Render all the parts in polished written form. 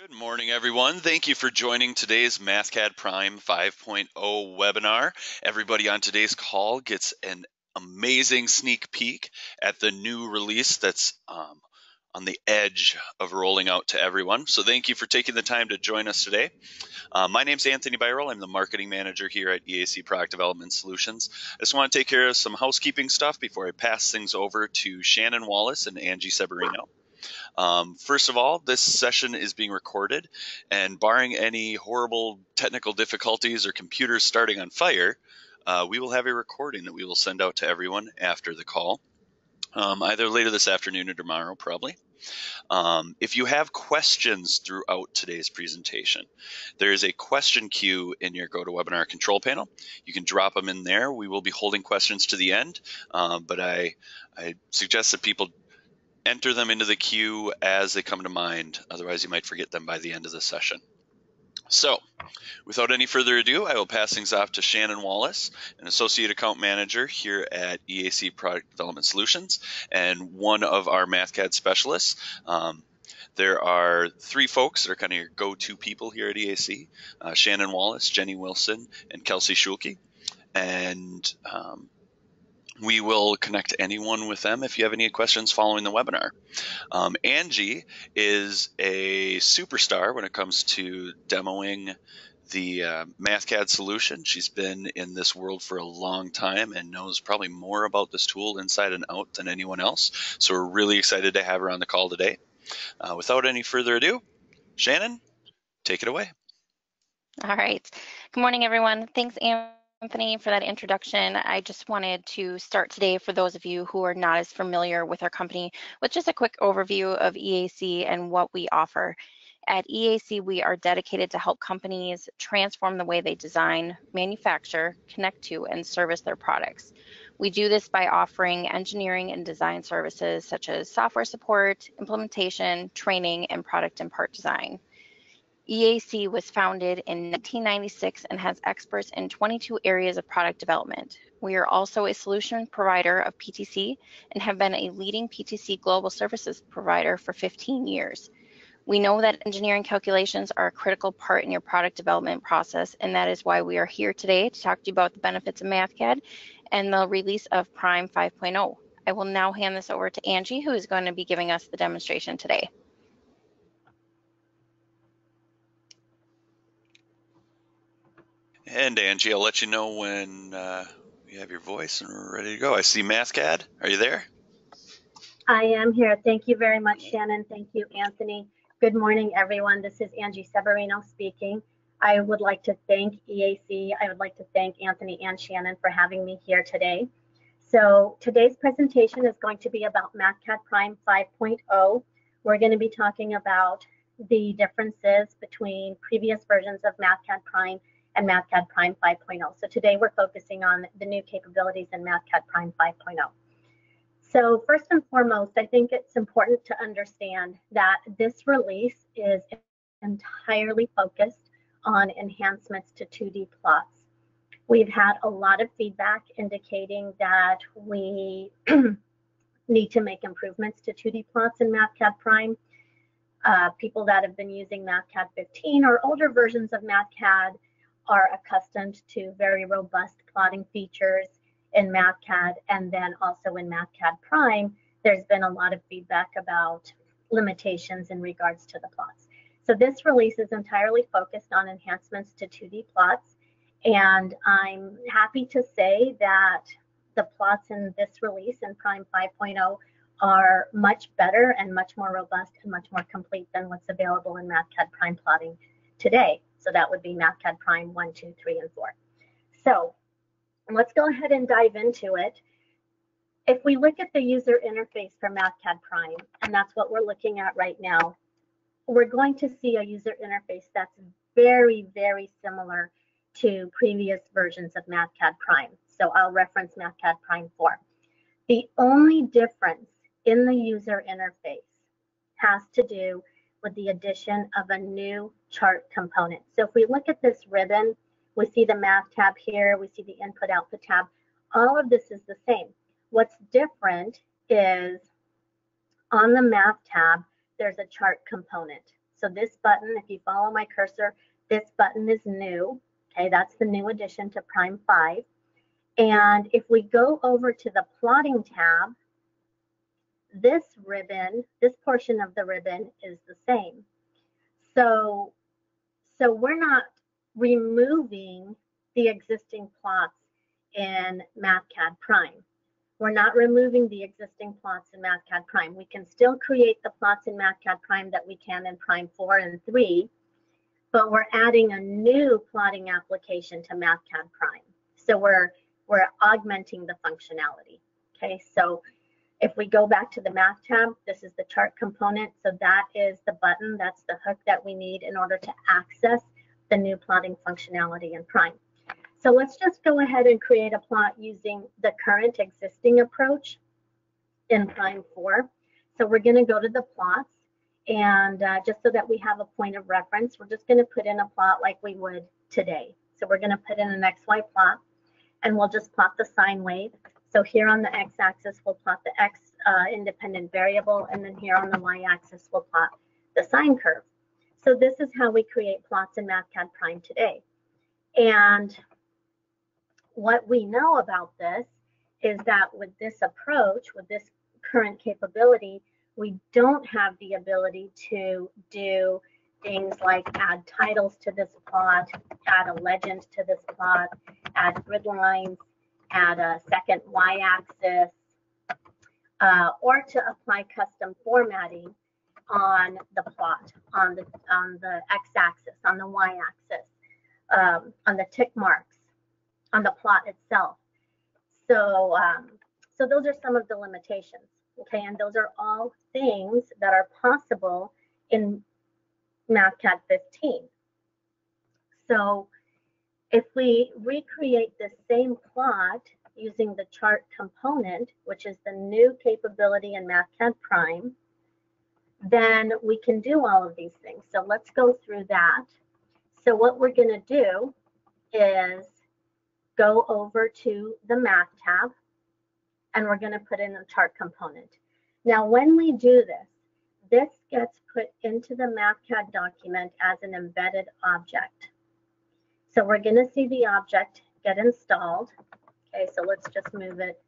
Good morning, everyone. Thank you for joining today's Mathcad Prime 5.0 webinar. Everybody on today's call gets an amazing sneak peek at the new release that's on the edge of rolling out to everyone. So thank you for taking the time to join us today. My name's Anthony Byral. I'm the marketing manager here at EAC Product Development Solutions. I just want to take care of some housekeeping stuff before I pass things over to Shannon Wallace and Anji Seberino. First of all, this session is being recorded, and barring any horrible technical difficulties or computers starting on fire, we will have a recording that we will send out to everyone after the call, either later this afternoon or tomorrow, probably. If you have questions throughout today's presentation, there is a question queue in your GoToWebinar control panel. You can drop them in there. We will be holding questions to the end, but I suggest that people enter them into the queue as they come to mind. Otherwise, you might forget them by the end of the session. So, without any further ado, I will pass things off to Shannon Wallace, an Associate Account Manager here at EAC Product Development Solutions, and one of our Mathcad specialists. There are three folks that are kind of your go-to people here at EAC, Shannon Wallace, Jenny Wilson, and Kelsey Schulke. And we will connect anyone with them if you have any questions following the webinar. Anji is a superstar when it comes to demoing the Mathcad solution. She's been in this world for a long time and knows probably more about this tool inside and out than anyone else. So we're really excited to have her on the call today. Without any further ado, Shannon, take it away. All right. Good morning, everyone. Thanks, Anthony, for that introduction. I just wanted to start today, for those of you who are not as familiar with our company, with just a quick overview of EAC and what we offer. At EAC, we are dedicated to help companies transform the way they design, manufacture, connect to, and service their products. We do this by offering engineering and design services such as software support, implementation, training, and product and part design. EAC was founded in 1996 and has experts in 22 areas of product development. We are also a solution provider of PTC and have been a leading PTC global services provider for 15 years. We know that engineering calculations are a critical part in your product development process, and that is why we are here today to talk to you about the benefits of Mathcad and the release of Prime 5.0. I will now hand this over to Anji, who is going to be giving us the demonstration today. And Anji, I'll let you know when you have your voice and we're ready to go. I see Mathcad. Are you there? I am here. Thank you very much, Shannon. Thank you, Anthony. Good morning, everyone. This is Anji Seberino speaking. I would like to thank EAC. I would like to thank Anthony and Shannon for having me here today. So today's presentation is going to be about Mathcad Prime 5.0. We're going to be talking about the differences between previous versions of Mathcad Prime and Mathcad Prime 5.0. So today we're focusing on the new capabilities in Mathcad Prime 5.0. So first and foremost, I think it's important to understand that this release is entirely focused on enhancements to 2D plots. We've had a lot of feedback indicating that we need to make improvements to 2D plots in Mathcad Prime. People that have been using Mathcad 15 or older versions of Mathcad are accustomed to very robust plotting features in Mathcad, and then also in Mathcad Prime, there's been a lot of feedback about limitations in regards to the plots. So this release is entirely focused on enhancements to 2D plots, and I'm happy to say that the plots in this release in Prime 5.0 are much better and much more robust and much more complete than what's available in Mathcad Prime plotting today. So that would be Mathcad Prime 1, 2, 3, and 4. So let's go ahead and dive into it. If we look at the user interface for Mathcad Prime, and that's what we're looking at right now, we're going to see a user interface that's very, very similar to previous versions of Mathcad Prime. So I'll reference Mathcad Prime 4. The only difference in the user interface has to do with the addition of a new chart component. So if we look at this ribbon, we see the Math tab here, we see the Input Output tab. All of this is the same. What's different is on the Math tab, there's a chart component. So this button, if you follow my cursor, this button is new. Okay, that's the new addition to Prime 5. And if we go over to the plotting tab, this ribbon, this portion of the ribbon is the same. So we're not removing the existing plots in Mathcad Prime. We're not removing the existing plots in Mathcad Prime. We can still create the plots in Mathcad Prime that we can in Prime 4 and 3, but we're adding a new plotting application to Mathcad Prime. So we're augmenting the functionality. Okay, so if we go back to the Math tab, this is the chart component. So that is the button, that's the hook that we need in order to access the new plotting functionality in Prime. So let's just go ahead and create a plot using the current existing approach in Prime 4. So we're going to go to the plots, and just so that we have a point of reference, we're just going to put in a plot like we would today. So we're going to put in an XY plot, and we'll just plot the sine wave. So here on the x-axis, we'll plot the x independent variable, and then here on the y-axis, we'll plot the sine curve. So this is how we create plots in Mathcad Prime today. And what we know about this is that with this approach, with this current capability, we don't have the ability to do things like add titles to this plot, add a legend to this plot, add grid lines, add a second y-axis, or to apply custom formatting on the plot, on the x-axis, on the y-axis, on the tick marks, on the plot itself. So those are some of the limitations, okay? And those are all things that are possible in Mathcad 15. So if we recreate the same plot using the chart component, which is the new capability in Mathcad Prime, then we can do all of these things. So let's go through that. So what we're going to do is go over to the Math tab, and we're going to put in a chart component. Now, when we do this, this gets put into the Mathcad document as an embedded object. So we're going to see the object get installed. Okay, so let's just move it.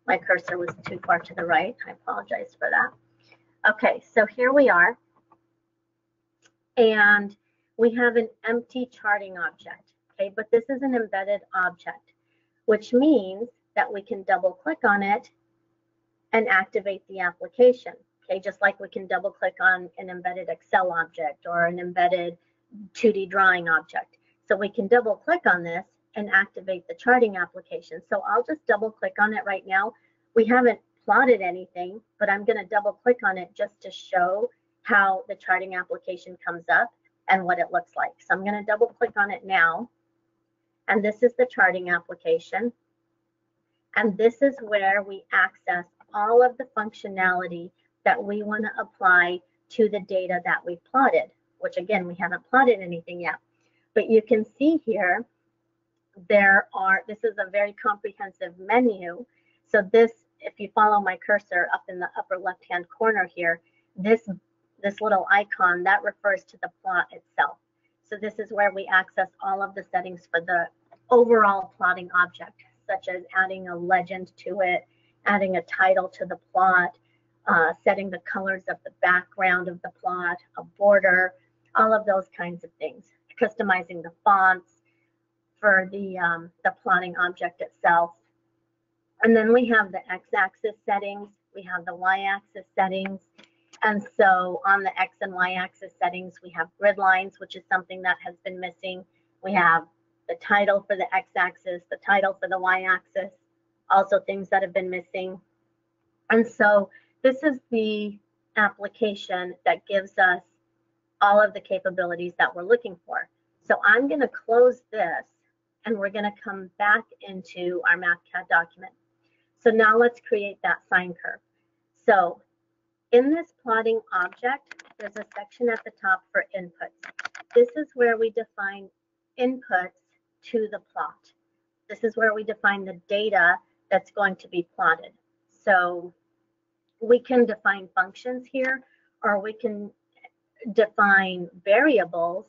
My cursor was too far to the right. I apologize for that. Okay, so here we are. And we have an empty charting object. Okay, but this is an embedded object, which means that we can double click on it and activate the application. Okay, just like we can double click on an embedded Excel object or an embedded 2D drawing object. So we can double click on this and activate the charting application. So I'll just double click on it right now. We haven't plotted anything, but I'm going to double click on it just to show how the charting application comes up and what it looks like. So I'm going to double click on it now. And this is the charting application. And this is where we access all of the functionality that we want to apply to the data that we plotted, which again, we haven't plotted anything yet. But you can see here, this is a very comprehensive menu. So this, if you follow my cursor up in the upper left-hand corner here, this little icon, that refers to the plot itself. So this is where we access all of the settings for the overall plotting object, such as adding a legend to it, adding a title to the plot, setting the colors of the background of the plot, a border, all of those kinds of things, customizing the fonts for the plotting object itself. And then we have the x-axis settings, we have the y-axis settings, and so on the x and y-axis settings, we have grid lines, which is something that has been missing. We have the title for the x-axis, the title for the y-axis, also things that have been missing. And so this is the application that gives us all of the capabilities that we're looking for. So I'm going to close this, and we're going to come back into our Mathcad document. So now let's create that sine curve. So in this plotting object, there's a section at the top for inputs. This is where we define inputs to the plot. This is where we define the data that's going to be plotted. So we can define functions here, or we can define variables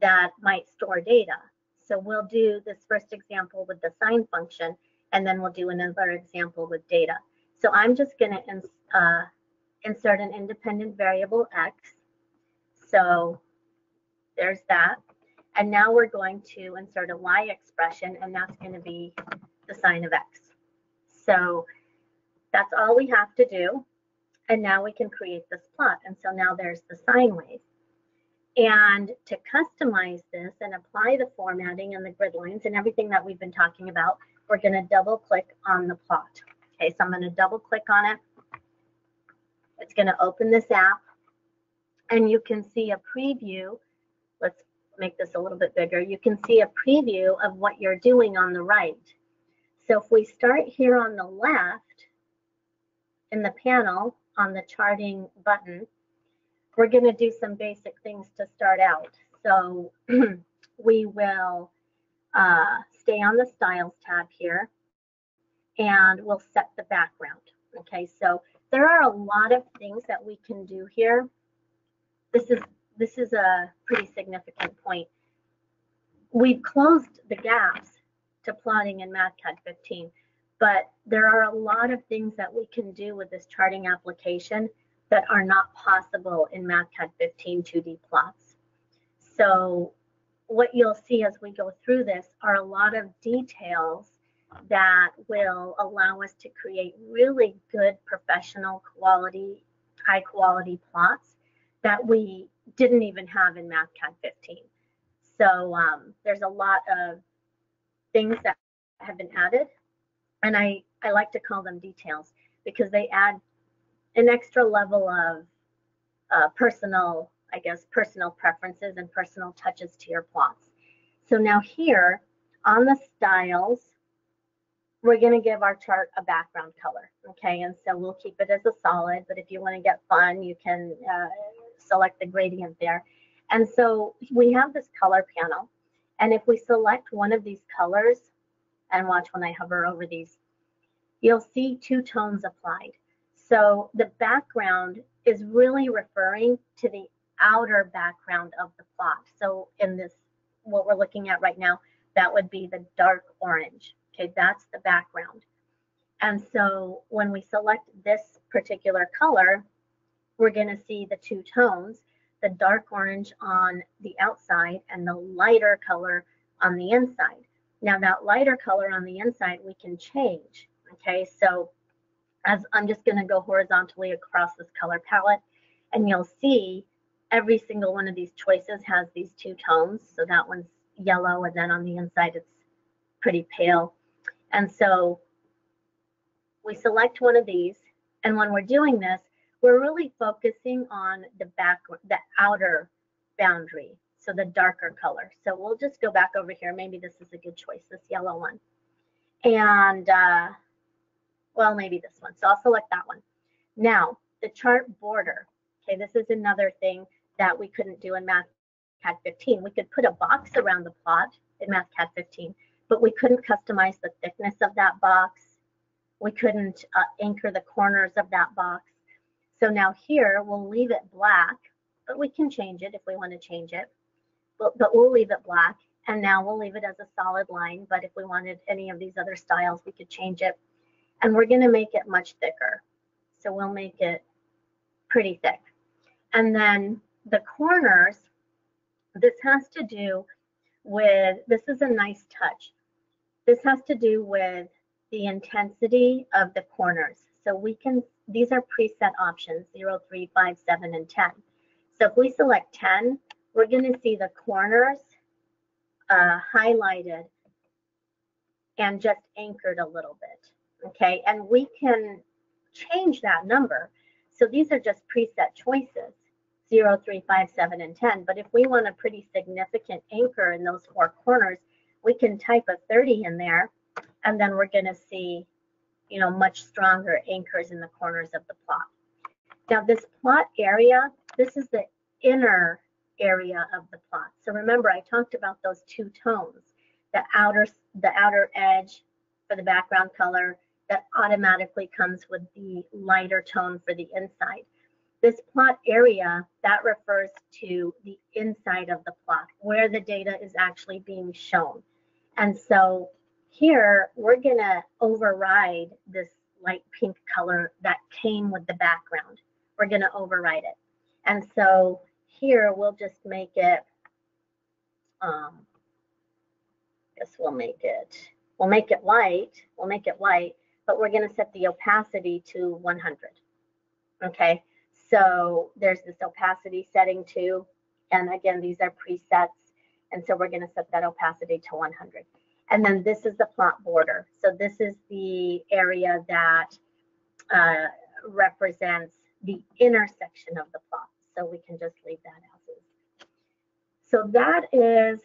that might store data. So we'll do this first example with the sine function, and then we'll do another example with data. So I'm just going to insert an independent variable x. So there's that. And now we're going to insert a y expression, and that's going to be the sine of x. So that's all we have to do. And now we can create this plot. And so now there's the sine wave. And to customize this and apply the formatting and the grid lines and everything that we've been talking about, we're going to double click on the plot. Okay, so I'm going to double click on it. It's going to open this app, and you can see a preview. Let's make this a little bit bigger. You can see a preview of what you're doing on the right. So if we start here on the left in the panel on the charting button, we're going to do some basic things to start out. So we will stay on the Styles tab here, and we'll set the background. Okay, so there are a lot of things that we can do here. This is a pretty significant point. We've closed the gaps to plotting in Mathcad 15, but there are a lot of things that we can do with this charting application that are not possible in Mathcad 15 2D plots. So what you'll see as we go through this are a lot of details that will allow us to create really good professional quality, high quality plots that we didn't even have in Mathcad 15. So there's a lot of things that have been added, and I like to call them details because they add an extra level of personal preferences and personal touches to your plots. So now here on the styles, we're going to give our chart a background color, okay? And so we'll keep it as a solid, but if you want to get fun, you can select the gradient there. And so we have this color panel, and if we select one of these colors, and watch when I hover over these, you'll see two tones applied. So the background is really referring to the outer background of the plot. So in this, what we're looking at right now, that would be the dark orange. Okay, that's the background. And so when we select this particular color, we're going to see the two tones, the dark orange on the outside and the lighter color on the inside. Now that lighter color on the inside, we can change. Okay, so as I'm just going to go horizontally across this color palette, and you'll see every single one of these choices has these two tones. So that one's yellow, and then on the inside it's pretty pale. And so we select one of these, and when we're doing this, we're really focusing on the outer boundary, so the darker color. So we'll just go back over here. Maybe this is a good choice, this yellow one. And well, maybe this one. So I'll select that one. Now, the chart border. Okay, this is another thing that we couldn't do in Mathcad 15. We could put a box around the plot in Mathcad 15, but we couldn't customize the thickness of that box. We couldn't anchor the corners of that box. So now here, we'll leave it black, but we can change it if we want to change it. But we'll leave it black, and now we'll leave it as a solid line. But if we wanted any of these other styles, we could change it. And we're going to make it much thicker. So we'll make it pretty thick. And then the corners, this has to do with, this is a nice touch. This has to do with the intensity of the corners. So we can, these are preset options, 0, 3, 5, 7, and 10. So if we select 10, we're going to see the corners highlighted and just anchored a little bit. Okay, and we can change that number. So these are just preset choices, 0, 3, 5, 7, and 10. But if we want a pretty significant anchor in those four corners, we can type a 30 in there, and then we're going to see, you know, much stronger anchors in the corners of the plot. Now this plot area, this is the inner area of the plot. So remember, I talked about those two tones, the outer edge for the background color that automatically comes with the lighter tone for the inside. This plot area, that refers to the inside of the plot, where the data is actually being shown. And so here, we're going to override this light pink color that came with the background. We're going to override it. And so here, we'll just make it, guess we'll make it white, but we're going to set the opacity to 100. Okay, so there's this opacity setting too. And again, these are presets. And so we're going to set that opacity to 100. And then this is the plot border. So this is the area that represents the intersection of the plot. So we can just leave that as is. So that is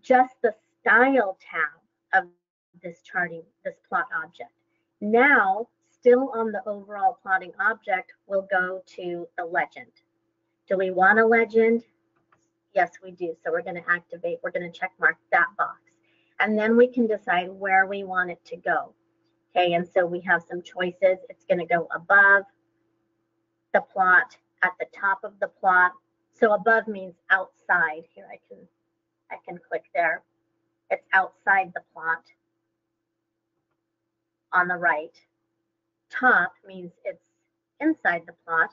just the style tab of this plot object. Now, still on the overall plotting object, we'll go to the legend. Do we want a legend? Yes, we do. So we're going to activate, we're going to check mark that box. And then we can decide where we want it to go. Okay, and so we have some choices. It's going to go above the plot, at the top of the plot. So above means outside. Here I can click there. It's outside the plot on the right. Top means it's inside the plot,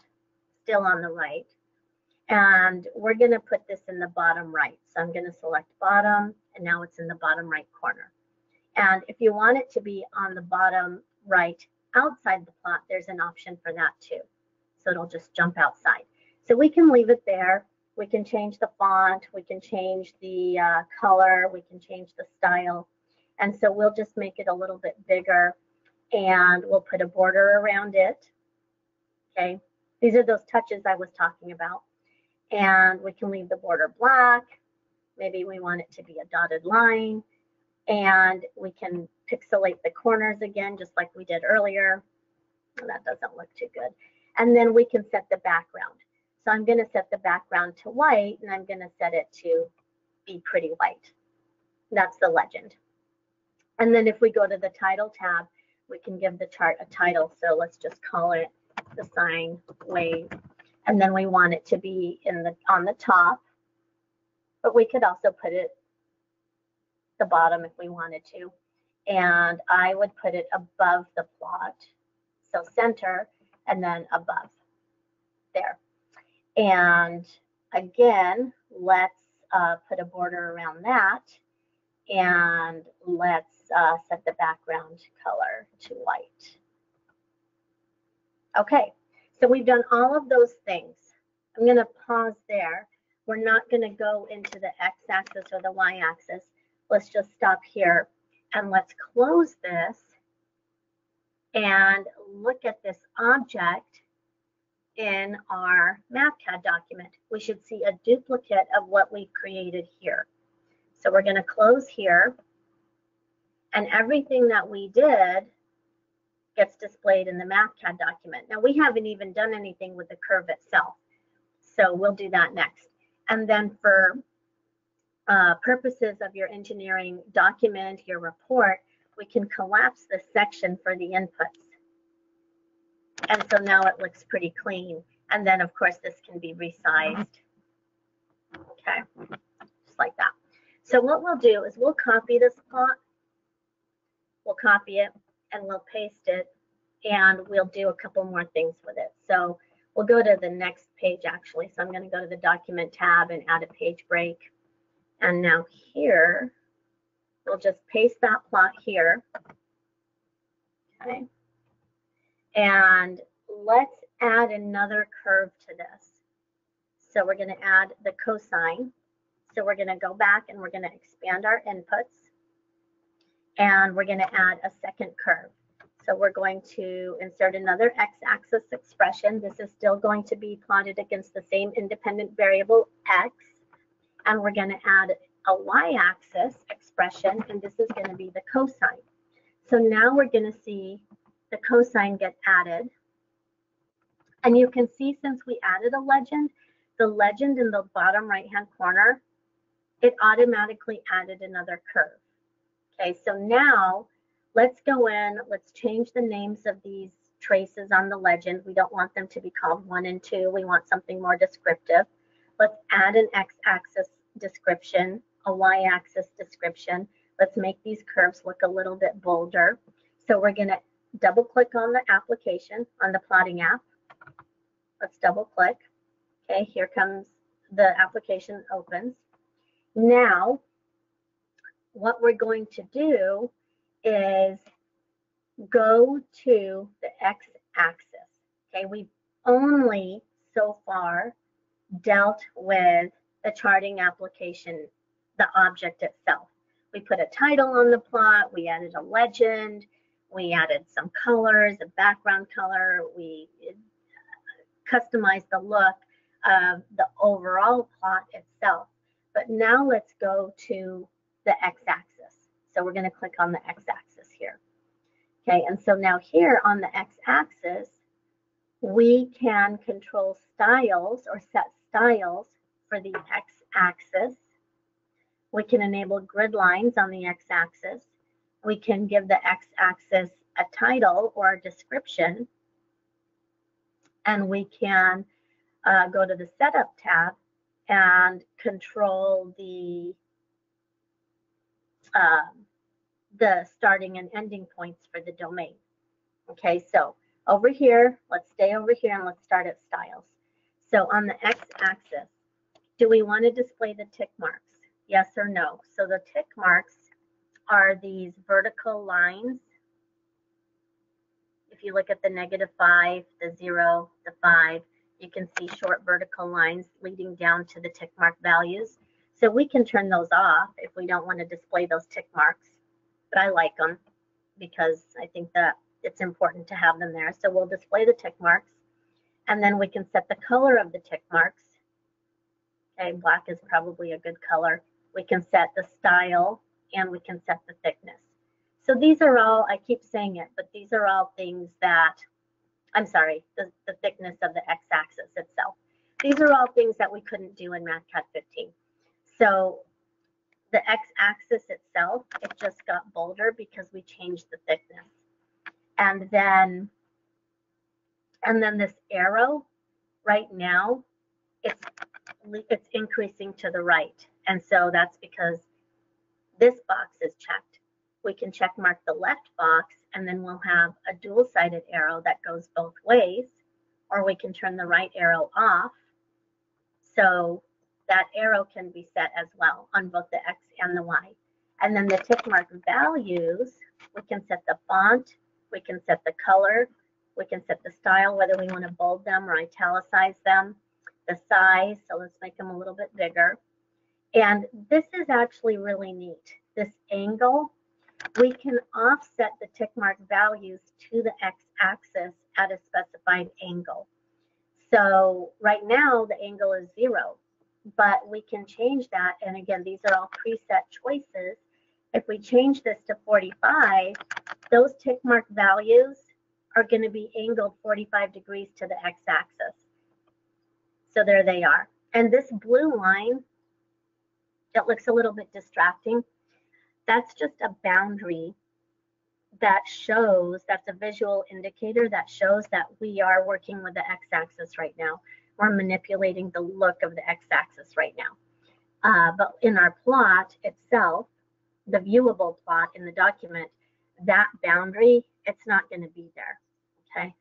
still on the right. And we're going to put this in the bottom right. So I'm going to select bottom, and now it's in the bottom right corner. And if you want it to be on the bottom right outside the plot, there's an option for that too. So it'll just jump outside. So we can leave it there. We can change the font. We can change the color. We can change the style. And so we'll just make it a little bit bigger, and we'll put a border around it. Okay, these are those touches I was talking about. And we can leave the border black. Maybe we want it to be a dotted line. And we can pixelate the corners again, just like we did earlier. That doesn't look too good. And then we can set the background. So I'm going to set the background to white, and I'm going to set it to be pretty white. That's the legend. And then if we go to the title tab, we can give the chart a title. So let's just call it the sine wave. And then we want it to be on the top, but we could also put it the bottom if we wanted to. And I would put it above the plot. So center, and then above there. And again, let's put a border around that. And let's set the background color to white. Okay, so we've done all of those things. I'm going to pause there. We're not going to go into the x-axis or the y-axis. Let's just stop here, and let's close this and look at this object in our Mathcad document. We should see a duplicate of what we created here. So we're going to close here, and everything that we did gets displayed in the Mathcad document. Now, we haven't even done anything with the curve itself, so we'll do that next. And then for purposes of your engineering document, your report, we can collapse this section for the inputs. And so now it looks pretty clean. And then, of course, this can be resized. Okay, just like that. So what we'll do is we'll copy this plot. We'll copy it, and we'll paste it, and we'll do a couple more things with it. So we'll go to the next page, actually. So I'm going to go to the document tab and add a page break. And now here, we'll just paste that plot here. Okay. And let's add another curve to this. So we're going to add the cosine. So we're going to go back and we're going to expand our inputs. And we're going to add a second curve. So we're going to insert another x-axis expression. This is still going to be plotted against the same independent variable x. And we're going to add a y-axis expression, and this is going to be the cosine. So now we're going to see the cosine get added. And you can see, since we added a legend, the legend in the bottom right-hand corner, it automatically added another curve. Okay, so now let's go in, let's change the names of these traces on the legend. We don't want them to be called 1 and 2. We want something more descriptive. Let's add an x-axis description, a y-axis description. Let's make these curves look a little bit bolder. So we're going to double click on the application, on the plotting app. Let's double click. Okay, here comes the application opens. Now, what we're going to do is go to the x-axis. Okay, we've only so far dealt with the charting application, the object itself. We put a title on the plot, we added a legend, we added some colors, a background color, we customized the look of the overall plot itself. But now let's go to the x-axis. So we're going to click on the x-axis here. Okay, and so now here on the x-axis, we can control styles or set styles for the x-axis. We can enable grid lines on the x-axis. We can give the x-axis a title or a description. And we can go to the Setup tab and control the starting and ending points for the domain. Okay, so over here, let's stay over here and let's start at styles. So on the x-axis, do we want to display the tick marks? Yes or no? So the tick marks are these vertical lines. If you look at the -5, the 0, the 5, you can see short vertical lines leading down to the tick mark values. So we can turn those off if we don't want to display those tick marks. But I like them because I think that it's important to have them there. So we'll display the tick marks, and then we can set the color of the tick marks. Okay, black is probably a good color. We can set the style, and we can set the thickness. So these are all, I keep saying it, but these are all things that, I'm sorry, the thickness of the x-axis itself. These are all things that we couldn't do in Mathcad 15. So the x-axis itself, it just got bolder because we changed the thickness. And then this arrow right now, it's increasing to the right. And so that's because this box is checked. We can check mark the left box, and then we'll have a dual-sided arrow that goes both ways, or we can turn the right arrow off. So that arrow can be set as well on both the X and the Y. And then the tick mark values, we can set the font, we can set the color, we can set the style, whether we want to bold them or italicize them, the size, so let's make them a little bit bigger. And this is actually really neat. This angle, we can offset the tick mark values to the x-axis at a specified angle. So right now the angle is 0, but we can change that. And again, these are all preset choices. If we change this to 45, those tick mark values are going to be angled 45 degrees to the x-axis. So there they are. And this blue line, it looks a little bit distracting. That's just a boundary that shows, that's a visual indicator that shows that we are working with the x-axis right now. We're manipulating the look of the x-axis right now. But in our plot itself, the viewable plot in the document, that boundary, it's not going to be there. Okay.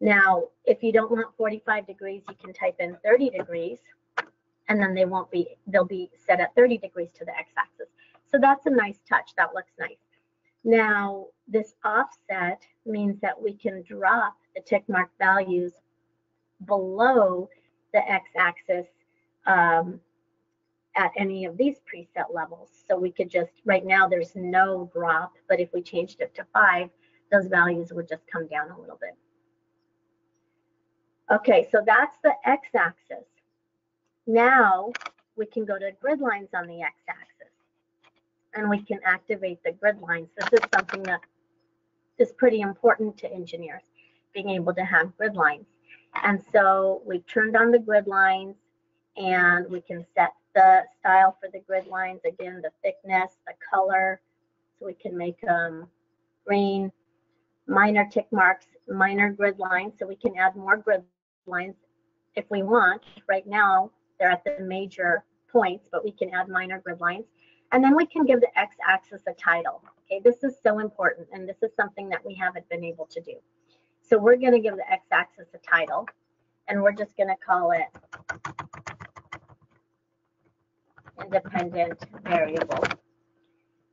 Now, if you don't want 45 degrees, you can type in 30 degrees, and then they'll be set at 30 degrees to the x-axis. So that's a nice touch. That looks nice. Now, this offset means that we can drop the tick mark values below the x-axis at any of these preset levels. So we could just, right now there's no drop, but if we changed it to 5, those values would just come down a little bit. Okay, so that's the x-axis. Now we can go to grid lines on the x-axis, and we can activate the grid lines. This is something that is pretty important to engineers, being able to have grid lines. And so we've turned on the grid lines, and we can set the style for the grid lines, again, the thickness, the color, so we can make them green. minor tick marks, minor grid lines, so we can add more grid lines if we want. Right now, they're at the major points, but we can add minor grid lines. And then we can give the x-axis a title. Okay, this is so important, and this is something that we haven't been able to do. So we're going to give the x-axis a title, and we're just going to call it independent variable.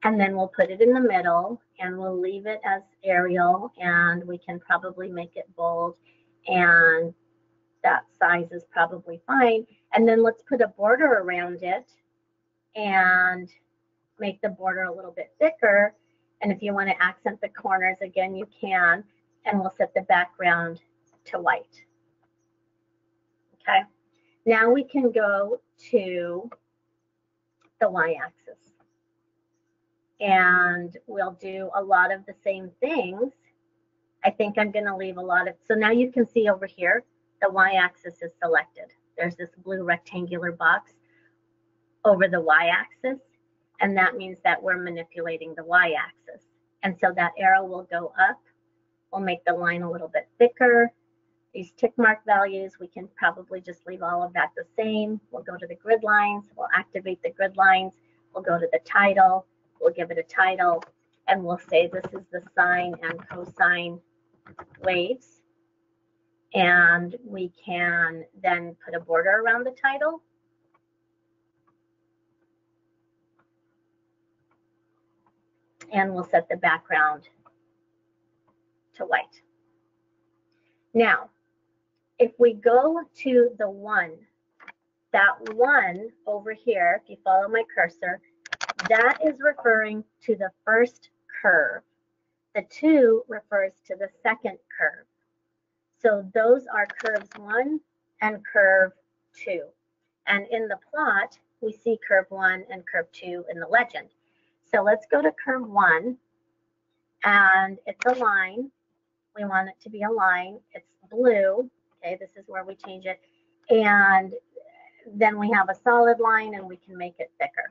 And then we'll put it in the middle, and we'll leave it as Arial, and we can probably make it bold, and that size is probably fine. And then let's put a border around it and make the border a little bit thicker. And if you want to accent the corners, again, you can. And we'll set the background to white. Okay. Now we can go to the y-axis. And we'll do a lot of the same things. I think I'm going to leave a lot of, so now you can see over here, the y-axis is selected. There's this blue rectangular box over the y-axis, and that means that we're manipulating the y-axis. And so that arrow will go up. We'll make the line a little bit thicker. These tick mark values, we can probably just leave all of that the same. We'll go to the grid lines. We'll activate the grid lines. We'll go to the title. We'll give it a title, and we'll say this is the sine and cosine waves. And we can then put a border around the title. And we'll set the background to white. Now, if we go to the 1, that 1 over here, if you follow my cursor, that is referring to the first curve. The 2 refers to the second curve. So those are curves 1 and curve 2. And in the plot, we see curve 1 and curve 2 in the legend. So let's go to curve 1, and it's a line. We want it to be a line. It's blue. Okay, this is where we change it. And then we have a solid line, and we can make it thicker.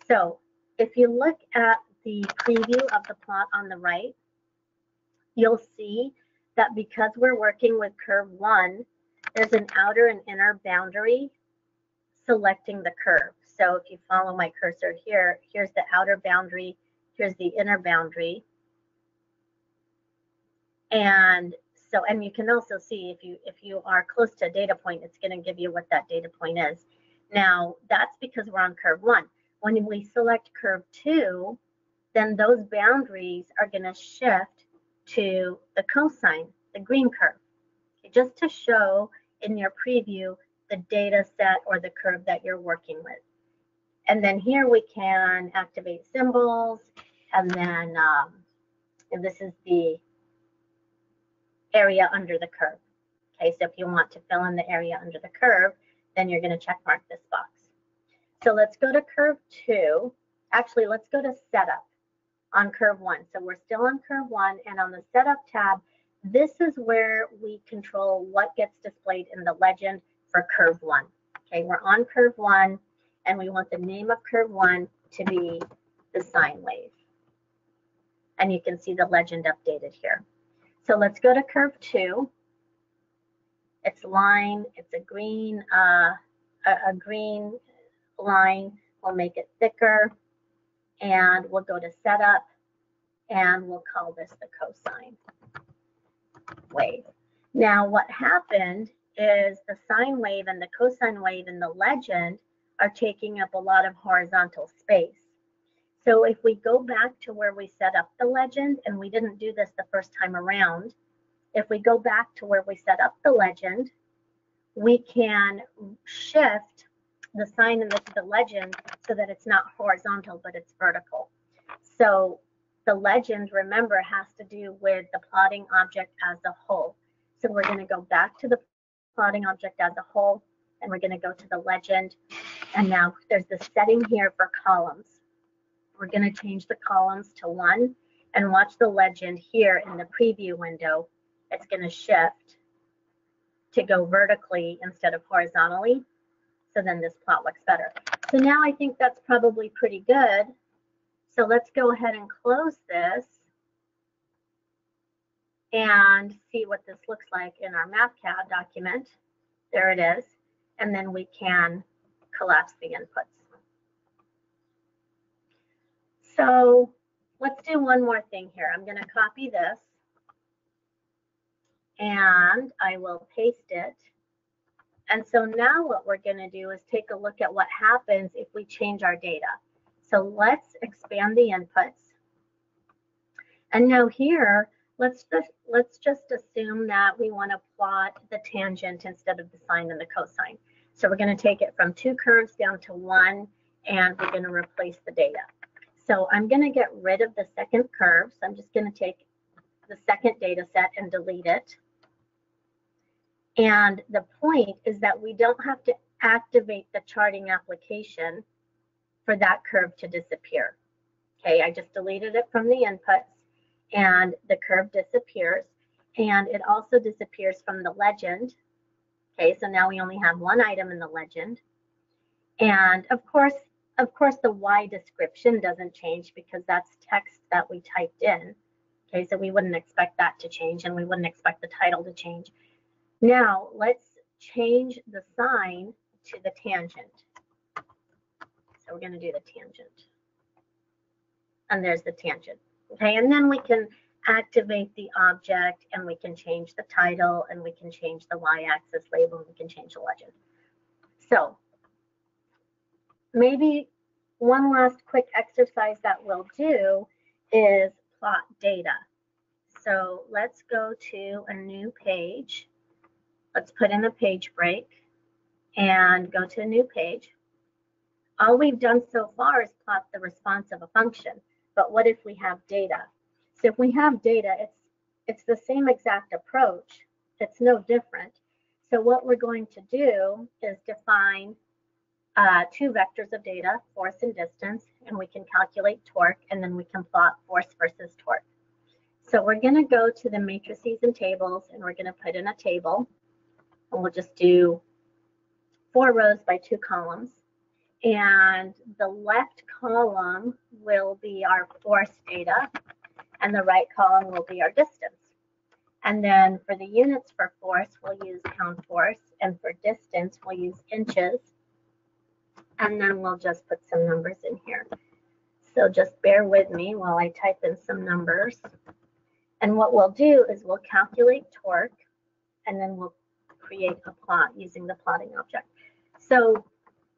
So if you look at the preview of the plot on the right, you'll see that because we're working with curve 1, there's an outer and inner boundary selecting the curve. So if you follow my cursor here, here's the outer boundary, here's the inner boundary. And so, and you can also see if you are close to a data point, it's going to give you what that data point is. Now, that's because we're on curve 1. When we select curve 2, then those boundaries are going to shift to the cosine, the green curve, okay, just to show in your preview the data set or the curve that you're working with. And then here we can activate symbols, and then and this is the area under the curve. Okay, so if you want to fill in the area under the curve, then you're going to check mark this box. So let's go to curve 2. Actually, let's go to setup on curve 1. So we're still on curve 1, and on the setup tab, this is where we control what gets displayed in the legend for curve 1. Okay, we're on curve 1, and we want the name of curve 1 to be the sine wave. And you can see the legend updated here. So let's go to curve 2. It's line, it's a green line. We'll make it thicker, and we'll go to setup, and we'll call this the cosine wave. Now what happened is the sine wave and the cosine wave in the legend are taking up a lot of horizontal space. So if we go back to where we set up the legend, and we didn't do this the first time around, if we go back to where we set up the legend, we can shift the sine in the legend so that it's not horizontal, but it's vertical. So the legend, remember, has to do with the plotting object as a whole. So we're going to go back to the plotting object as a whole, and we're going to go to the legend. And now there's this setting here for columns. We're going to change the columns to 1, and watch the legend here in the preview window. It's going to shift to go vertically instead of horizontally. So then this plot looks better. So now I think that's probably pretty good. So let's go ahead and close this. and see what this looks like in our Mathcad document. There it is. And then we can collapse the inputs. So let's do one more thing here. I'm going to copy this and I will paste it. And so now what we're going to do is take a look at what happens if we change our data. So let's expand the inputs. And now here, let's just assume that we want to plot the tangent instead of the sine and the cosine. So we're going to take it from 2 curves down to 1, and we're going to replace the data. So I'm going to get rid of the second curve. So I'm just going to take the second data set and delete it. And the point is that we don't have to activate the charting application for that curve to disappear. Okay, I just deleted it from the inputs and the curve disappears, and it also disappears from the legend. Okay, so now we only have one item in the legend. And of course the Y description doesn't change because that's text that we typed in. Okay, so we wouldn't expect that to change, and we wouldn't expect the title to change. Now let's change the sine to the tangent. So we're going to do the tangent. And there's the tangent. Okay, and then we can activate the object, and we can change the title, and we can change the y-axis label, and we can change the legend. So maybe one last quick exercise that we'll do is plot data. So let's go to a new page. Let's put in a page break and go to a new page. All we've done so far is plot the response of a function. But what if we have data? So if we have data, it's the same exact approach. It's no different. So what we're going to do is define 2 vectors of data, force and distance, and we can calculate torque, and then we can plot force versus torque. So we're going to go to the matrices and tables, and we're going to put in a table, and we'll just do 4 rows by 2 columns. And the left column will be our force data, and the right column will be our distance. And then for the units for force, we'll use pound force, and for distance, we'll use inches. And then we'll just put some numbers in here. So just bear with me while I type in some numbers. And what we'll do is we'll calculate torque, and then we'll create a plot using the plotting object. So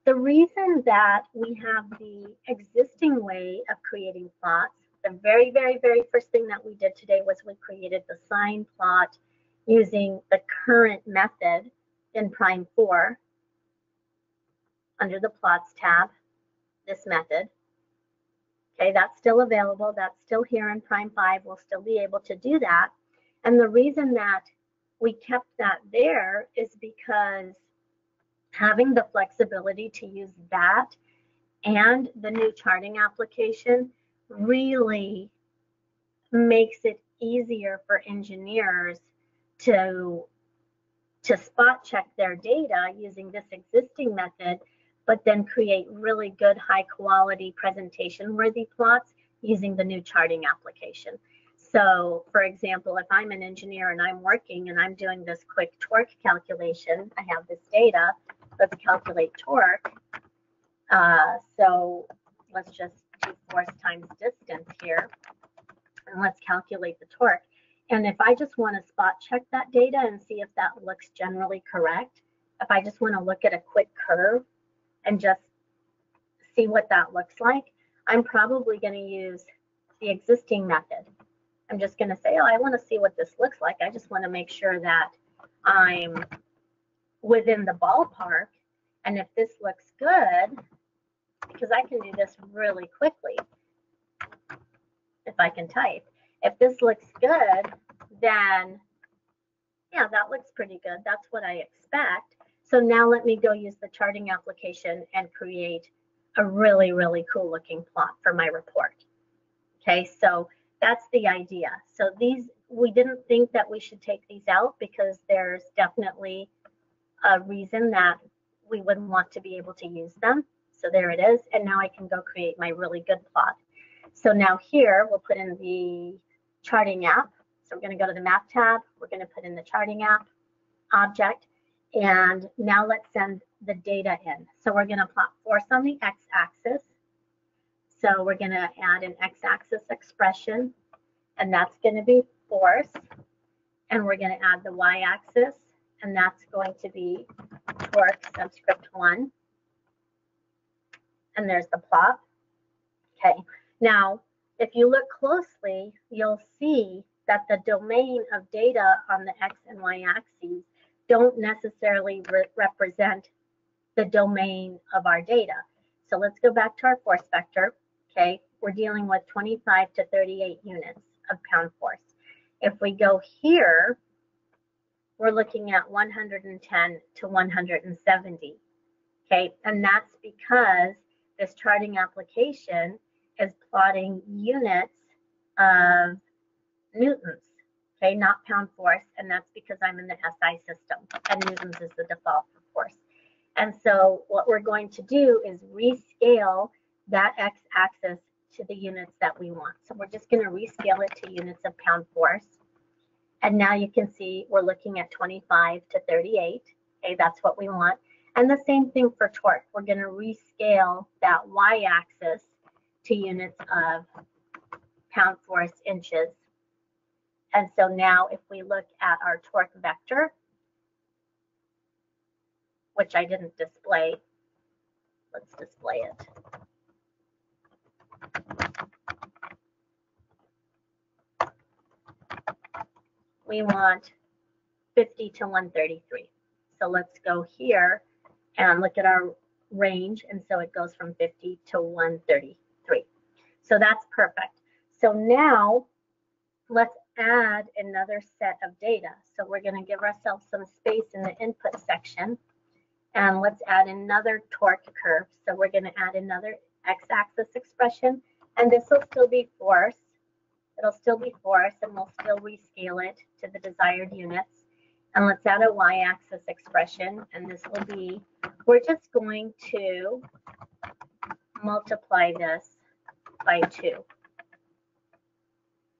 the reason that we have the existing way of creating plots, the very, very, very first thing that we did today was we created the sine plot using the current method in Prime 4 under the Plots tab, this method. Okay, that's still available. That's still here in Prime 5. We'll still be able to do that. And the reason that we kept that there is because having the flexibility to use that and the new charting application really makes it easier for engineers to spot check their data using this existing method, but then create really good high quality presentation worthy plots using the new charting application. So for example, if I'm an engineer and I'm working and I'm doing this quick torque calculation, I have this data. Let's calculate torque. So let's just do force times distance here, and let's calculate the torque. And if I just want to spot check that data and see if that looks generally correct, if I just want to look at a quick curve and just see what that looks like, I'm probably going to use the existing method. I'm just going to say, oh, I want to see what this looks like. I just want to make sure that I'm within the ballpark. And if this looks good, because I can do this really quickly if I can type. If this looks good, then yeah, that looks pretty good. That's what I expect. So now let me go use the charting application and create a really, really cool looking plot for my report. Okay, so that's the idea. So these, we didn't think that we should take these out because there's definitely a reason that we wouldn't want to be able to use them. So there it is. And now I can go create my really good plot. So now here we'll put in the charting app. So we're going to go to the Math tab. We're going to put in the charting app object. And now let's send the data in. So we're going to plot force on the x-axis. So we're going to add an x-axis expression, and that's going to be force. And we're going to add the y-axis, and that's going to be torque subscript 1. And there's the plot. Okay. Now, if you look closely, you'll see that the domain of data on the x and y axes don't necessarily represent the domain of our data. So let's go back to our force vector. Okay, we're dealing with 25 to 38 units of pound force. If we go here, we're looking at 110 to 170. Okay, and that's because this charting application is plotting units of newtons, okay, not pound force, and that's because I'm in the SI system, and newtons is the default, of course. And so what we're going to do is rescale that x-axis to the units that we want. So we're just going to rescale it to units of pound force. And now you can see we're looking at 25 to 38. Okay, that's what we want. And the same thing for torque. We're going to rescale that y-axis to units of pound force inches. And so now if we look at our torque vector, which I didn't display, let's display it. We want 50 to 133. So let's go here and look at our range. And so it goes from 50 to 133. So that's perfect. So now let's add another set of data. So we're going to give ourselves some space in the input section. And let's add another torque curve. So we're going to add another x-axis expression. And this will still be force. It'll still be force, and we'll still rescale it to the desired units. And let's add a y-axis expression. And this will be, we're just going to multiply this by 2.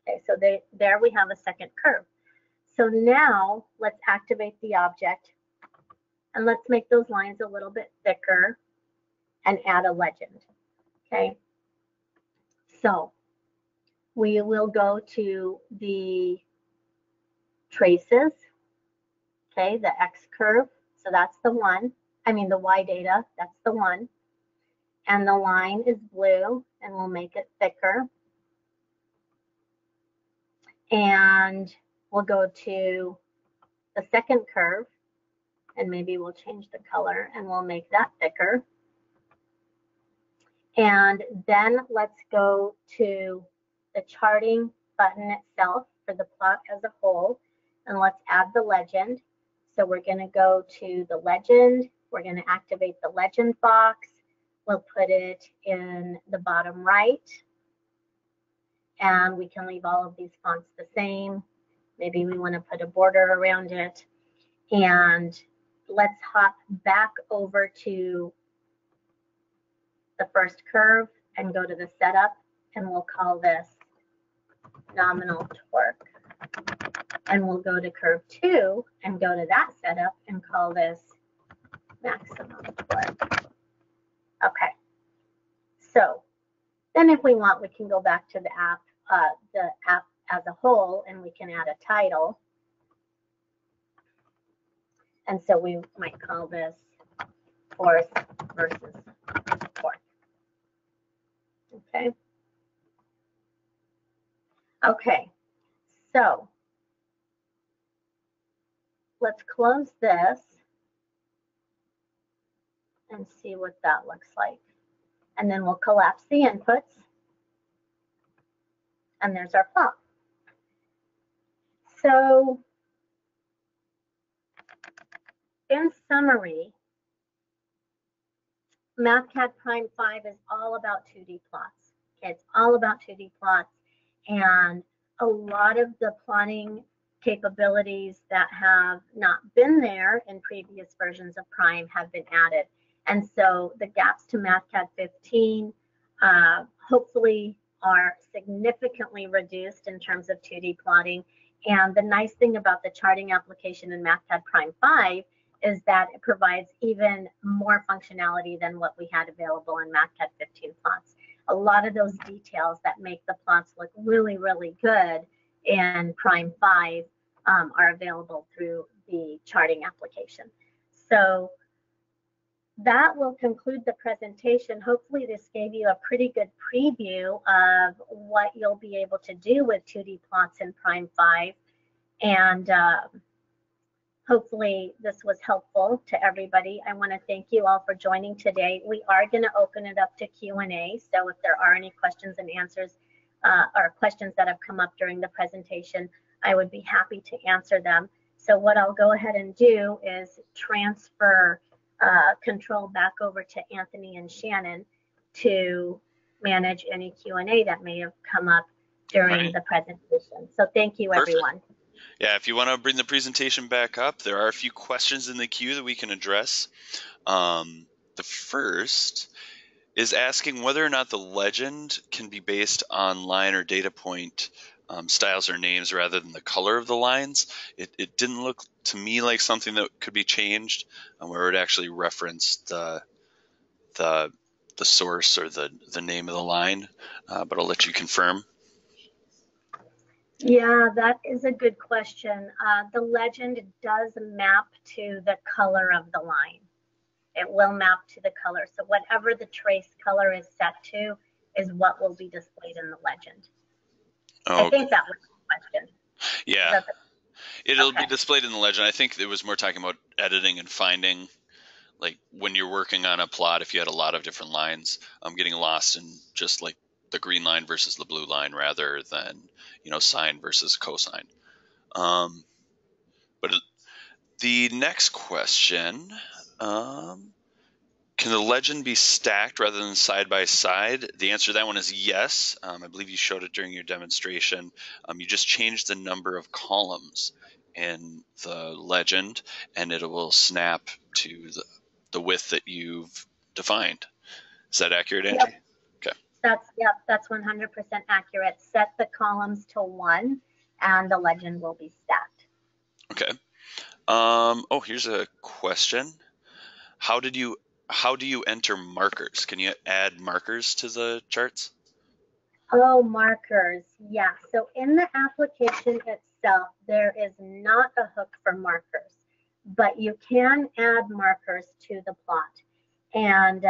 Okay, so there we have a second curve. So now let's activate the object, and let's make those lines a little bit thicker and add a legend. Okay, so we will go to the traces, okay, the x curve. So that's the one, the y data, that's the one. And the line is blue, and we'll make it thicker. And we'll go to the second curve, and maybe we'll change the color, and we'll make that thicker. And then let's go to the charting button itself for the plot as a whole, and let's add the legend. So we're going to go to the legend. We're going to activate the legend box. We'll put it in the bottom right. And we can leave all of these fonts the same. Maybe we want to put a border around it. And let's hop back over to the first curve and go to the setup. And we'll call this nominal torque. And we'll go to curve 2 and go to that setup and call this maximum torque. Okay. So then if we want, we can go back to the app as a whole, and we can add a title. And so we might call this force versus torque. Okay. Okay. So let's close this and see what that looks like. And then we'll collapse the inputs. And there's our plot. So in summary, Mathcad Prime 5 is all about 2D plots. Okay, it's all about 2D plots, and a lot of the plotting capabilities that have not been there in previous versions of Prime have been added. And so the gaps to Mathcad 15 hopefully are significantly reduced in terms of 2D plotting, And the nice thing about the charting application in Mathcad Prime 5 is that it provides even more functionality than what we had available in Mathcad 15 plots. A lot of those details that make the plots look really, really good in Prime 5 are available through the charting application. So that will conclude the presentation. Hopefully this gave you a pretty good preview of what you'll be able to do with 2D plots in Prime 5. And hopefully this was helpful to everybody. I want to thank you all for joining today. We are going to open it up to Q&A. So if there are any questions and answers or questions that have come up during the presentation, I would be happy to answer them. So what I'll go ahead and do is transfer control back over to Anthony and Shannon to manage any Q&A that may have come up during the presentation. So thank you, everyone. Yeah, if you want to bring the presentation back up, there are a few questions in the queue that we can address. The first is asking whether or not the legend can be based on line or data point styles or names rather than the color of the lines. It didn't look to me like something that could be changed where it actually referenced the source or the name of the line, but I'll let you confirm. Yeah, that is a good question. The legend does map to the color of the line. It will map to the color. So whatever the trace color is set to is what will be displayed in the legend. Okay. I think that was the question. Yeah, it'll be displayed in the legend. I think it was more talking about editing and finding, like when you're working on a plot, if you had a lot of different lines, getting lost in just like the green line versus the blue line rather than, sine versus cosine. But the next question, can the legend be stacked rather than side by side? The answer to that one is yes. I believe you showed it during your demonstration. You just change the number of columns in the legend and it will snap to the width that you've defined. Is that accurate, Anji? Yep. Okay. That's 100% accurate. Set the columns to 1 and the legend will be stacked. Okay. Here's a question. How do you enter markers? Can you add markers to the charts? Oh, markers. Yeah. So in the application itself, there is not a hook for markers, but you can add markers to the plot. And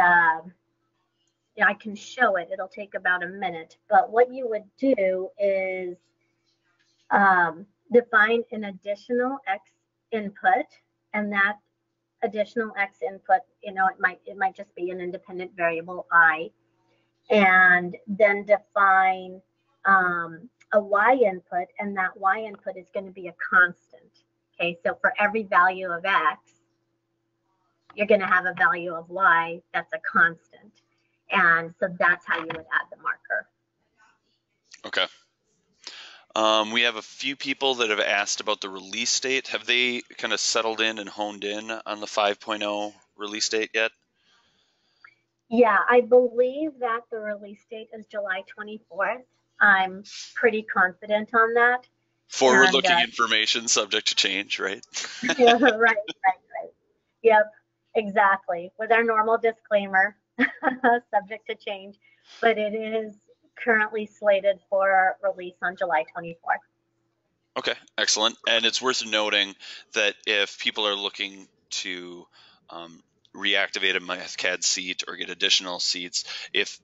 I can show it. It'll take about a minute. But what you would do is define an additional X input, and that additional X input, it might just be an independent variable I, and then define a Y input, and that Y input is going to be a constant. Okay, so for every value of X, you're going to have a value of Y that's a constant. And so that's how you would add the marker. Okay. We have a few people that have asked about the release date. Have they kind of settled in and honed in on the 5.0 release date yet? Yeah, I believe that the release date is July 24th. I'm pretty confident on that. Forward-looking information, subject to change, right? Yeah, right. Yep, exactly. With our normal disclaimer, subject to change, but it is currently slated for release on July 24th. Okay, excellent. And it's worth noting that if people are looking to reactivate a Mathcad seat or get additional seats, if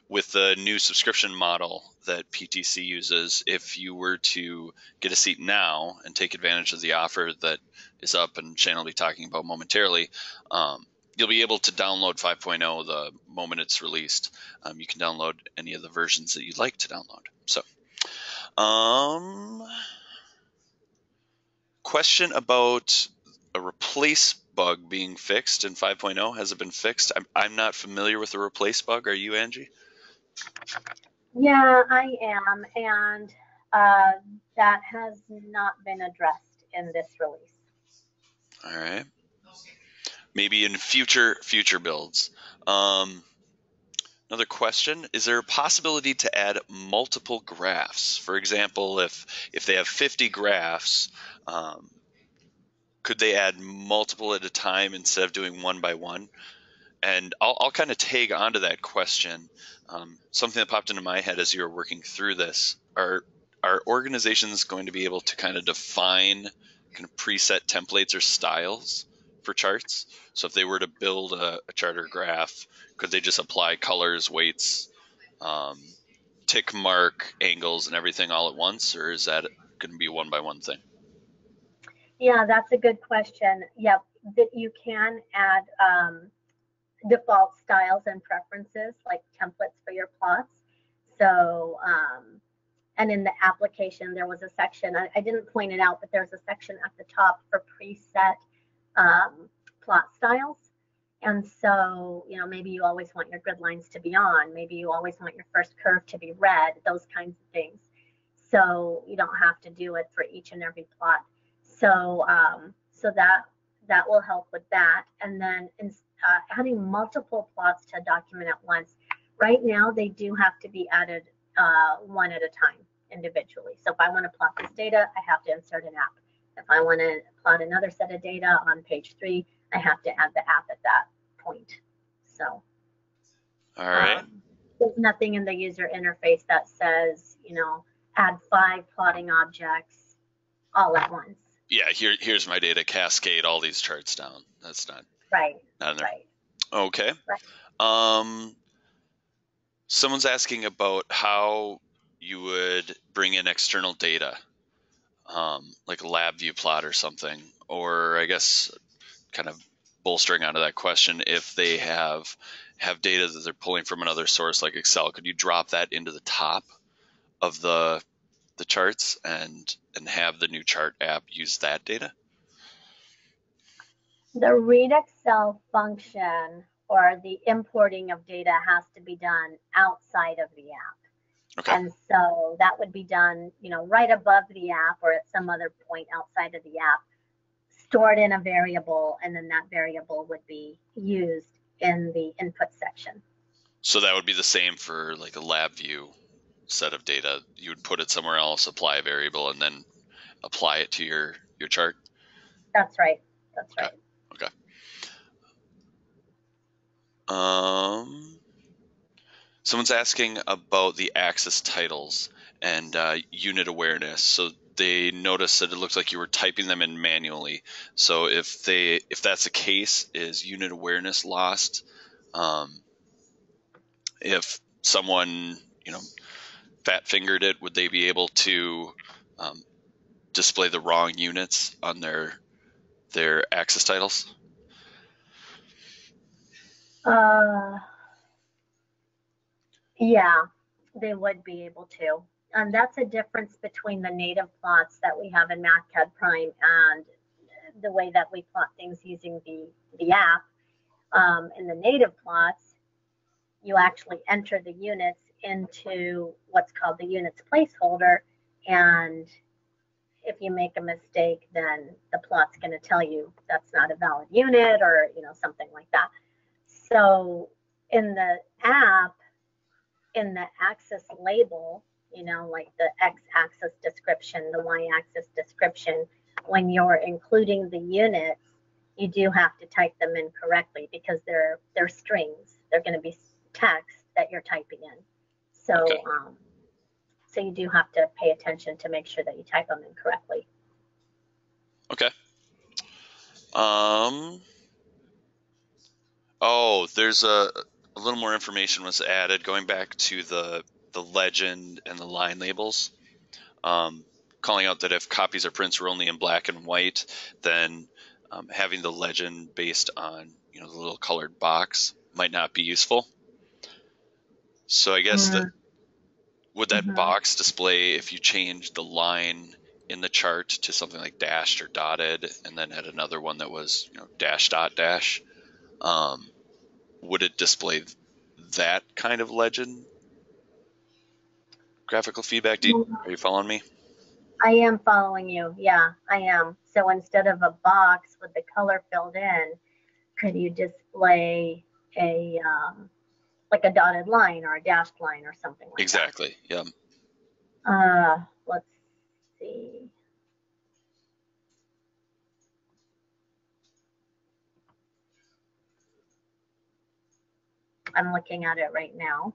with the new subscription model that PTC uses, if you were to get a seat now and take advantage of the offer that is up and Shannon will be talking about momentarily, you'll be able to download 5.0 the moment it's released. You can download any of the versions that you'd like to download. So, question about a replace bug being fixed in 5.0. Has it been fixed? I'm not familiar with the replace bug. Are you, Anji? Yeah, I am, and that has not been addressed in this release. All right. Maybe in future builds. Another question, is there a possibility to add multiple graphs? For example, if they have 50 graphs, could they add multiple at a time instead of doing one by one? And I'll kind of tag onto that question. Something that popped into my head as you were working through this, are organizations going to be able to kind of define kind of preset templates or styles for charts? So if they were to build a chart or graph, could they just apply colors, weights, tick mark, angles, and everything all at once? Or is that going to be a one by one thing? Yeah, that's a good question. Yep, that you can add default styles and preferences like templates for your plots. So, and in the application, there was a section, I didn't point it out, but there's a section at the top for preset plot styles. And so, you know, maybe you always want your grid lines to be on, maybe you always want your first curve to be red, those kinds of things. So you don't have to do it for each and every plot. So, so that will help with that. And then adding multiple plots to a document at once. Right now, they do have to be added one at a time individually. So if I want to plot this data, I have to insert an app. If I want to plot another set of data on page 3, I have to add the app at that point. So, all right. There's nothing in the user interface that says, you know, add 5 plotting objects all at once. Yeah, here's my data, cascade all these charts down. That's not right. Not in there. Right. Okay. Right. Someone's asking about how you would bring in external data, like a lab view plot or something, or I guess kind of bolstering onto that question, if they have data that they're pulling from another source like Excel, could you drop that into the top of the charts and have the new chart app use that data? The read Excel function or the importing of data has to be done outside of the app. Okay. And so that would be done, you know, right above the app or at some other point outside of the app, stored in a variable, and then that variable would be used in the input section. So that would be the same for like a lab view set of data. You would put it somewhere else, apply a variable, and then apply it to your chart? That's right. That's right. Okay. Someone's asking about the axis titles and unit awareness. So they noticed that it looks like you were typing them in manually. So if that's the case, is unit awareness lost? If someone, you know, fat fingered it, would they be able to display the wrong units on their axis titles? Yeah, they would be able to. And that's a difference between the native plots that we have in Mathcad Prime and the way that we plot things using the app. In the native plots, you actually enter the units into what's called the units placeholder, and if you make a mistake, then the plot's going to tell you that's not a valid unit, or you know, something like that. So in the app, in the axis label, you know, like the x-axis description, the y-axis description, when you're including the units, you do have to type them in correctly because they're strings. They're going to be text that you're typing in. So, okay. So you do have to pay attention to make sure that you type them in correctly. Okay. Oh, there's a little more information was added going back to the legend and the line labels. Calling out that if copies or prints were only in black and white, then having the legend based on, you know, the little colored box might not be useful. So I guess would that box display if you change the line in the chart to something like dashed or dotted, and then had another one that was, you know, dash dot dash? Would it display that kind of legend? Graphical feedback? Are you following me? I am following you. Yeah, I am. So instead of a box with the color filled in, could you display a like a dotted line or a dashed line or something like Exactly. Yeah. that. Let's see. I'm looking at it right now.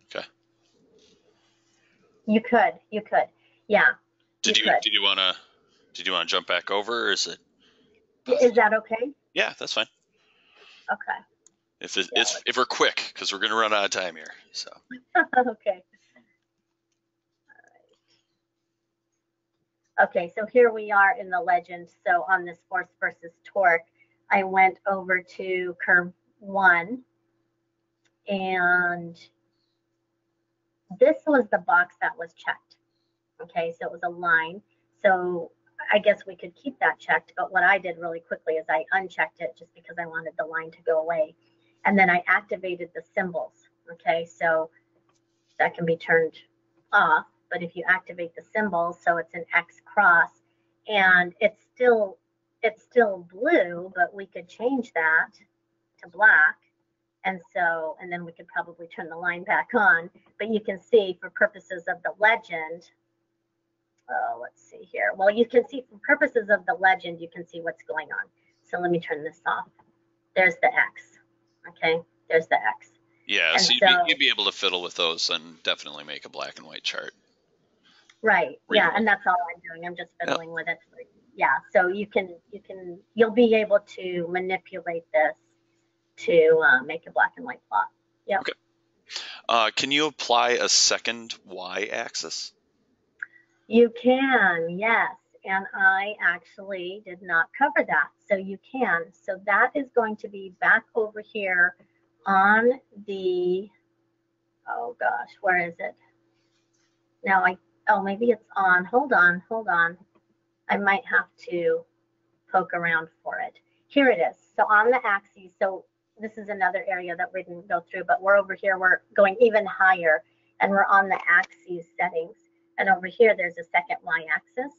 Okay. You could, yeah. Did you want to jump back over, or is it possible? Is that okay? Yeah, that's fine. Okay. If we're quick, because we're going to run out of time here. So. Okay. Okay, so here we are in the legend. So on this force versus torque, I went over to curve 1, and this was the box that was checked. Okay, so it was a line. So I guess we could keep that checked, but what I did really quickly is I unchecked it just because I wanted the line to go away. And then I activated the symbols. Okay, so that can be turned off, but if you activate the symbols, so it's an X cross, and it's still blue, but we could change that to black. And then we could probably turn the line back on, but you can see for purposes of the legend, let's see here. Well, you can see for purposes of the legend, you can see what's going on. So let me turn this off. There's the X, okay? There's the X. Yeah, so you'd be able to fiddle with those and definitely make a black and white chart. Right, yeah, and that's all I'm doing. I'm just fiddling with it. Yeah, so you'll be able to manipulate this to make a black and white plot. Yep. Okay. Can you apply a second y-axis? You can, yes. And I actually did not cover that. So you can. So that is going to be back over here on the, oh gosh, where is it? Now maybe it's on. Hold on. I might have to poke around for it. Here it is. So on the axes, so this is another area that we didn't go through, but we're over here, we're going even higher, and we're on the axes settings. And over here, there's a second y-axis.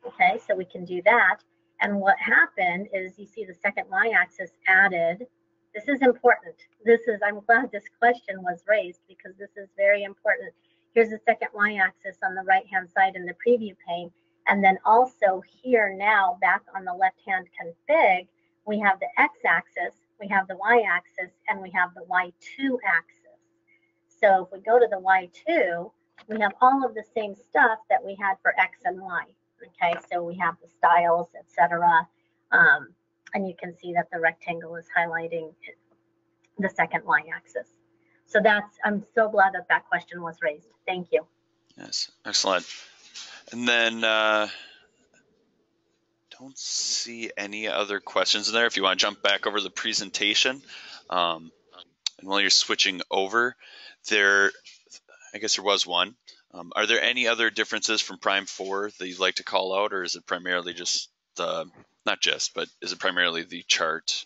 Okay, so we can do that. And what happened is you see the second y-axis added. This is important. I'm glad this question was raised because this is very important. Here's the second y-axis on the right-hand side in the preview pane. And then also here now, back on the left-hand config, we have the x-axis, we have the y-axis, and we have the y2 axis. So if we go to the y2, we have all of the same stuff that we had for x and y. Okay, so we have the styles, etc. And you can see that the rectangle is highlighting the second y-axis. So I'm so glad that question was raised. Thank you. Yes, excellent. And then don't see any other questions in there. If you want to jump back over the presentation, and while you're switching over, I guess there was one. Are there any other differences from Prime 4 that you'd like to call out, or is it primarily just is it primarily the chart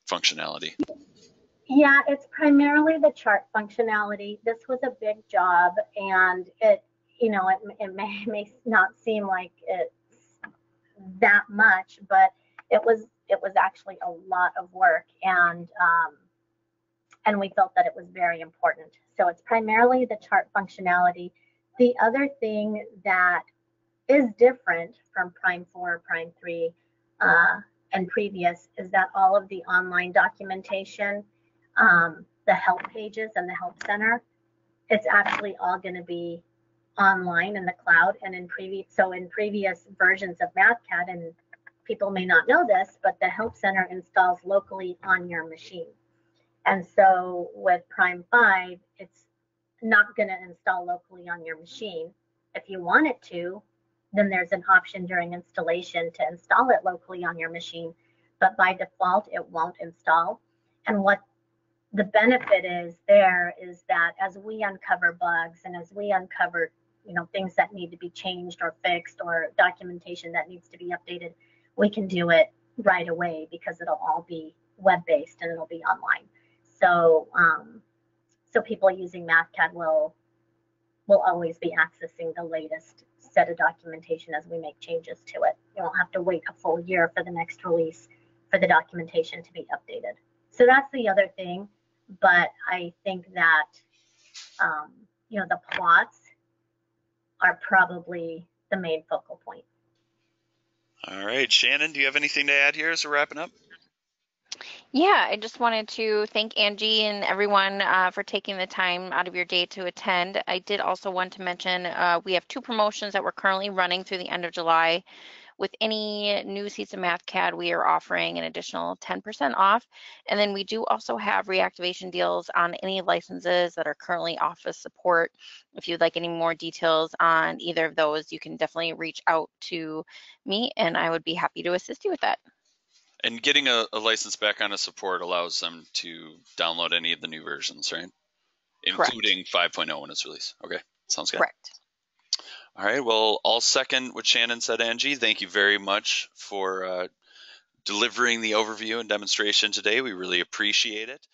functionality? Yeah, it's primarily the chart functionality. This was a big job, and it may not seem like it's that much, but it was actually a lot of work, and we felt that it was very important. So it's primarily the chart functionality. The other thing that is different from Prime 4, Prime 3, and previous is that all of the online documentation, the help pages and the help center, it's actually all going to be online in the cloud. And in previous versions of Mathcad, and people may not know this, but the help center installs locally on your machine. And so with Prime 5, it's not going to install locally on your machine. If you want it to, then there's an option during installation to install it locally on your machine, but by default, it won't install. And what the benefit is that as we uncover bugs and as we uncover, things that need to be changed or fixed or documentation that needs to be updated, we can do it right away because it'll all be web-based and it'll be online. So, people using Mathcad will always be accessing the latest set of documentation as we make changes to it. You won't have to wait a full year for the next release for the documentation to be updated. So that's the other thing. But I think that, you know, the plots are probably the main focal point. All right, Shannon, do you have anything to add here as we're wrapping up? Yeah, I just wanted to thank Angie and everyone for taking the time out of your day to attend. I did also want to mention we have 2 promotions that we're currently running through the end of July. With any new seats of Mathcad, we are offering an additional 10% off. And then we do also have reactivation deals on any licenses that are currently office support. If you'd like any more details on either of those, you can definitely reach out to me and I would be happy to assist you with that. And getting a license back on a support allows them to download any of the new versions, right? Including 5.0 when it's released. Okay, sounds good. Correct. All right, well, I'll second what Shannon said, Angie. Thank you very much for delivering the overview and demonstration today. We really appreciate it.